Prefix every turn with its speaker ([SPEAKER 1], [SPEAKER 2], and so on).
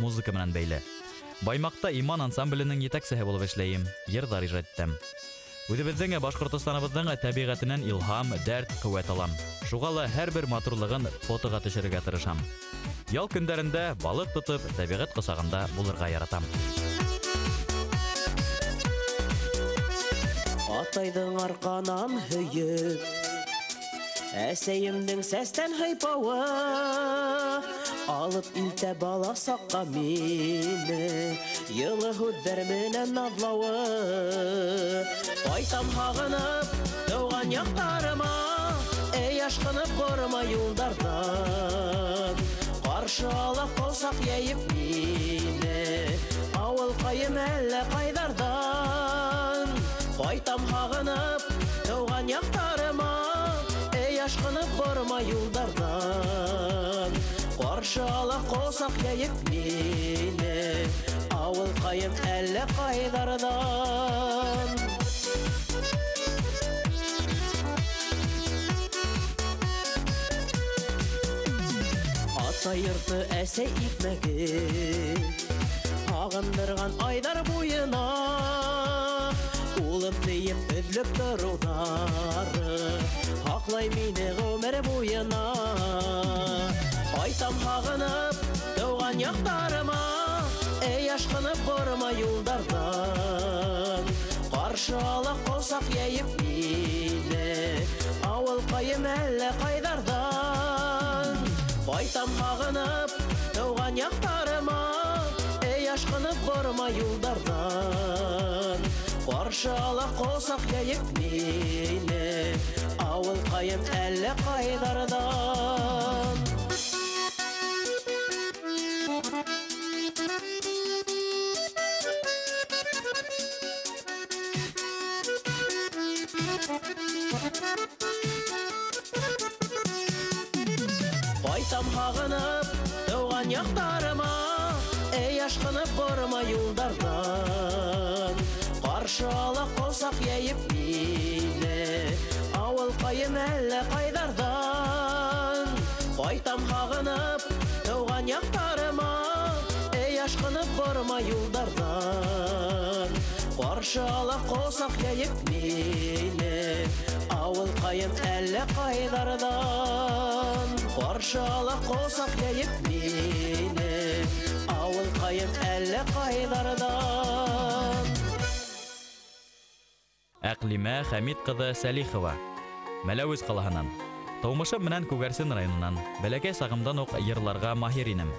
[SPEAKER 1] музыка менән бәйле. Баймакта Иман ансамбленең етәкчесе булып эшләйм, йырдар иҗаттым. Үзебезнең Башкортстаныбызның табигатеннән илһам, дәрт, куәт алам. Шуга ла һәрбер матурлыгын фотога төшерергә тырышам. Ял көндәрендә балык тотып, табигать кысагында булырга яратам.
[SPEAKER 2] Атайдың арканан һөйеп, әсәйемнең сәстән һыйпавы, алып илтә бала сакка мине, йылы һүҙҙәр менән наҙлауы. Ҡайтам һағынып тыуған яҡтарыма, ашҡынып барма юлдардан. Ҡаршы ала ҡолсаҡ йәйеп мине, ауыл ҡайым әллә ҡайҙардан. Ҡайтам һағынып тыуған яҡтарыма, ашҡынып барма юлдардан. Ҡаршы ала ҡолсаҡ йәйеп мине, ауыл ҡайым әллә ҡайҙардан. Сайырты әсәй икмәге, ағындырған айдар буйына, улым дейіп өҙлөп торыуҙары, һаҡлай мине ғүмер буйына. Ҡайтам һағынып тыуған яҡтарыма, ашҡынып барма юлдардан. Ҡаршы ала ҡолсаҡ йәйеп мине, ауыл ҡайым әллә ҡайҙардан. Ҡайтам һағынып тыуған яҡтарыма, ашҡынып барма юлдардан. Ҡаршы ала ҡолсаҡ йәйеп мине, ауыл ҡайым әллә ҡайҙардан. Ҡайтам һағынып тыуған яҡтарыма, ашҡынып барма юлдардан. Ҡаршы ала ҡолсаҡ йәйеп мине, ауыл ҡайым әллә ҡайҙардан. Ҡайтам һағынып тыуған яҡтарыма, ашҡынып барма юлдардан. Ҡаршы ала ҡолсаҡ йәйеп мине, ауыл ҡайым әллә ҡайҙардан. Ҡаршы ала ҡолсаҡ йәйеп мине, ауыл ҡайым әллә ҡайҙардан.
[SPEAKER 1] Әҡлимә Хәмит ҡыҙы Сәлихова, Мәләүез ҡалаһынан. Тыумышым менән Күгәрсен районынан. Бәләкәй сағымдан уҡ йырларға маһир инем.